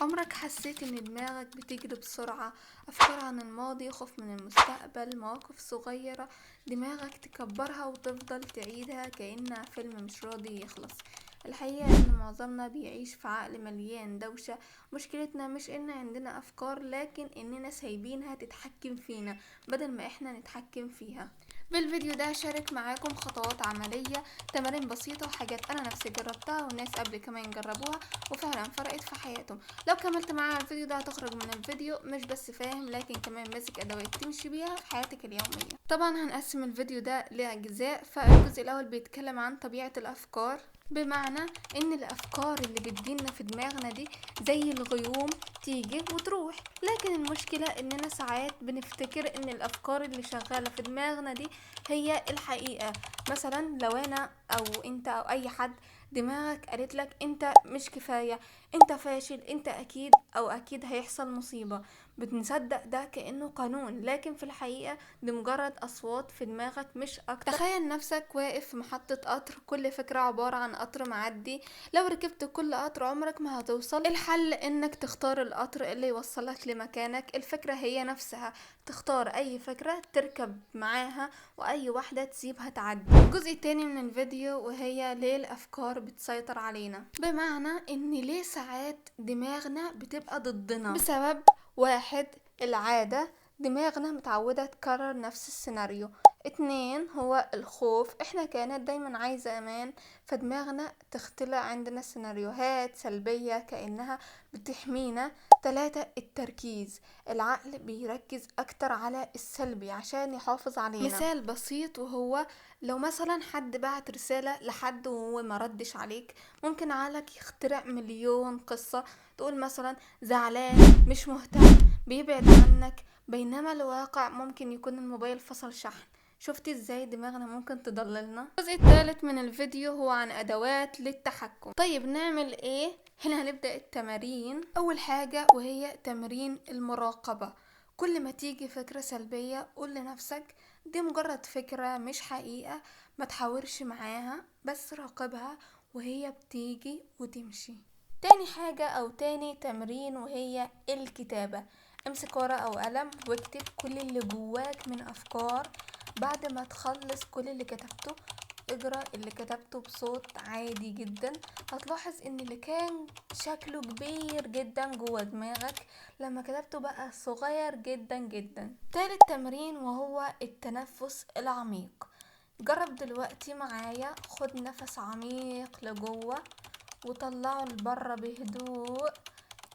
عمرك حسيت ان دماغك بتجري بسرعة؟ افكار عن الماضي، خوف من المستقبل، مواقف صغيرة دماغك تكبرها وتفضل تعيدها كأنها فيلم مش راضي يخلص. الحقيقة ان معظمنا بيعيش في عقل مليان دوشة. مشكلتنا مش ان عندنا افكار، لكن اننا سايبينها تتحكم فينا بدل ما احنا نتحكم فيها. بالفيديو ده شارك معاكم خطوات عملية، تمارين بسيطة وحاجات انا نفسي جربتها والناس قبل كمان جربوها وفعلا فرقت في حياتهم. لو كملت معايا الفيديو ده هتخرج من الفيديو مش بس فاهم، لكن كمان ماسك ادوات تمشي بيها في حياتك اليومية. طبعا هنقسم الفيديو ده لاجزاء. فالجزء الاول بيتكلم عن طبيعة الافكار، بمعنى ان الافكار اللي بتجيلنا في دماغنا دي زي الغيوم، تيجي وتروح. لكن المشكلة اننا ساعات بنفتكر ان الافكار اللي شغالة في دماغنا دي هي الحقيقة. مثلا لو انا او انت او اي حد دماغك قالت لك انت مش كفاية، انت فاشل، انت اكيد او اكيد هيحصل مصيبة، بنصدق ده كأنه قانون، لكن في الحقيقة دي مجرد اصوات في دماغك مش اكتر. تخيل نفسك واقف في محطة قطر، كل فكرة عبارة عن قطر معدي. لو ركبت كل قطر عمرك ما هتوصل. الحل انك تختار القطر اللي يوصلك لمكانك. الفكرة هي نفسها، تختار اي فكرة تركب معاها واي واحدة تسيبها تعدي. الجزء التاني من الفيديو وهي ليه الافكار بتسيطر علينا، بمعنى ان ليه ساعات دماغنا بتبقى ضدنا بسبب واحد، العادة، دماغنا متعودة تكرر نفس السيناريو. اتنين هو الخوف، احنا كانت دايما عايزة امان، فدماغنا تختلق عندنا سيناريوهات سلبية كأنها بتحمينا. تلاتة التركيز، العقل بيركز اكتر على السلبي عشان يحافظ علينا. مثال بسيط وهو لو مثلا حد بعت رسالة لحد وهو ما ردش عليك، ممكن عقلك يخترع مليون قصة، تقول مثلا زعلان، مش مهتم، بيبعد عنك، بينما الواقع ممكن يكون الموبايل فصل شحن. شفتي ازاي دماغنا ممكن تضللنا؟ الجزء الثالث من الفيديو هو عن ادوات للتحكم. طيب نعمل ايه؟ هنا هنبدأ التمارين. اول حاجة وهي تمرين المراقبة. كل ما تيجي فكرة سلبية قول لنفسك دي مجرد فكرة مش حقيقة، ما تحاورش معاها، بس راقبها وهي بتيجي وتمشي. تاني حاجة او تاني تمرين وهي الكتابة. امسك ورقة او قلم واكتب كل اللي جواك من افكار. بعد ما تخلص كل اللي كتبته اقرا اللي كتبته بصوت عادي جدا. هتلاحظ ان اللي كان شكله كبير جدا جوا دماغك لما كتبته بقى صغير جدا جدا. تالت تمرين وهو التنفس العميق. جرب دلوقتي معايا، خد نفس عميق لجوه وطلعه لبره بهدوء.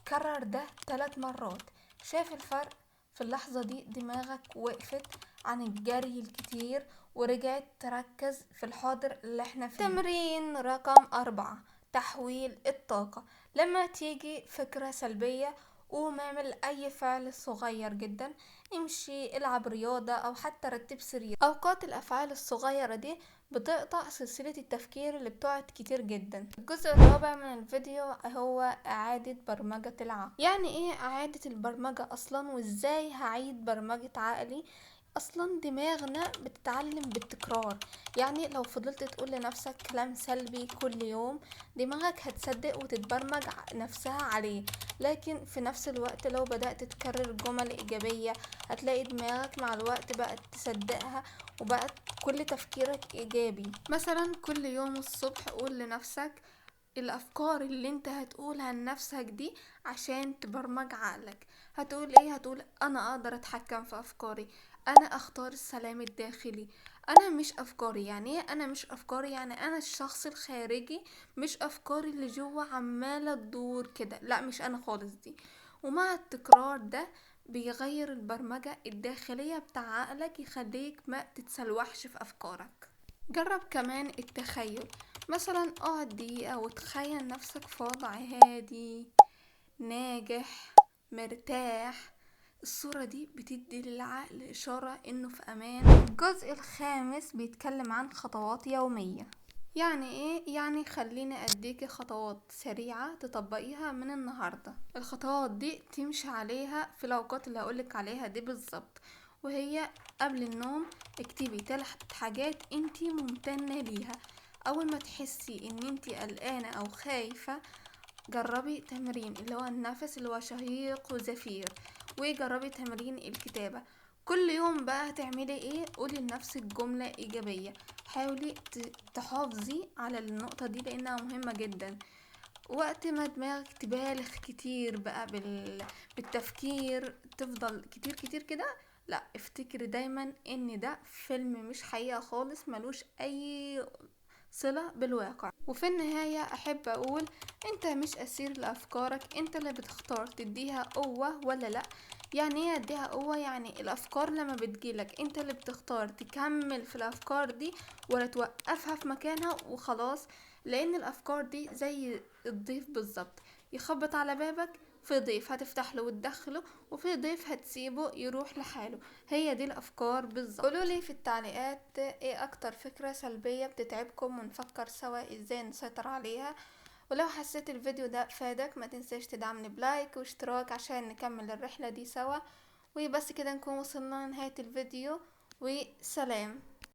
كرر ده 3 مرات. شايف الفرق؟ في اللحظة دي دماغك وقفت عن الجري الكتير ورجعت تركز في الحاضر اللي احنا فيه. تمرين رقم 4، تحويل الطاقة. لما تيجي فكرة سلبية قوم اعمل اي فعل صغير جدا، امشي، العب رياضة، او حتى رتب سرير. اوقات الافعال الصغيرة دي بتقطع سلسلة التفكير اللي بتقعد كتير جدا. الجزء الرابع من الفيديو هو اعادة برمجة العقل. يعني ايه اعادة البرمجة اصلا، وازاي هعيد برمجة عقلي؟ اصلا دماغنا بتتعلم بالتكرار. يعني لو فضلت تقول لنفسك كلام سلبي كل يوم دماغك هتصدق وتتبرمج نفسها عليه. لكن في نفس الوقت لو بدأت تكرر جمل ايجابية هتلاقي دماغك مع الوقت بقت تصدقها وبقت كل تفكيرك ايجابي. مثلا كل يوم الصبح قول لنفسك الافكار اللي انت هتقولها لنفسك دي عشان تبرمج عقلك. هتقول ايه؟ هتقول انا اقدر اتحكم في افكاري، انا اختار السلام الداخلي، انا مش افكاري. يعني ايه انا مش افكاري؟ يعني انا الشخص الخارجي، مش افكاري اللي جوه عمالة تدور كده، لا مش انا خالص دي. ومع التكرار ده بيغير البرمجة الداخلية بتاع عقلك، يخليك ما تتسلوحش في افكارك. جرب كمان التخيل. مثلا اقعد دقيقة وتخيل نفسك في وضع هادي، ناجح، مرتاح. الصورة دي بتدي للعقل إشارة إنه في أمان. الجزء الخامس بيتكلم عن خطوات يومية. يعني ايه؟ يعني خليني اديكي خطوات سريعة تطبقيها من النهاردة. الخطوات دي تمشي عليها في الاوقات اللي هقولك عليها دي بالظبط. وهي قبل النوم اكتبي 3 حاجات انتي ممتنة ليها. اول ما تحسي ان انتي قلقانة او خايفة جربي تمرين اللي هو النفس اللي هو شهيق وزفير، وجربي تمرين الكتابة. كل يوم بقى هتعملي ايه؟ قولي لنفسك جملة ايجابية. حاولي تحافظي على النقطة دي لانها مهمة جدا. وقت ما دماغك تبالغ كتير بقى بالتفكير، تفضل كتير كتير كده، لا، افتكري دايما ان ده فيلم مش حقيقة خالص، ملوش اي صلة بالواقع. وفي النهاية احب اقول، انت مش اسير لافكارك، انت اللي بتختار تديها قوة ولا لا. يعني ايه اديها قوة؟ يعني الافكار لما بتجيلك انت اللي بتختار تكمل في الافكار دي ولا توقفها في مكانها وخلاص. لان الافكار دي زي الضيف بالظبط، يخبط على بابك، في ضيف هتفتح له وتدخله، وفي ضيف هتسيبه يروح لحاله. هي دي الافكار بالظبط. قولولي في التعليقات ايه اكتر فكرة سلبية بتتعبكم، ونفكر سوا ازاي نسيطر عليها. ولو حسيت الفيديو ده فادك، ما تنساش تدعمني بلايك واشتراك عشان نكمل الرحلة دي سوا. وبس كده نكون وصلنا لنهاية الفيديو، وسلام.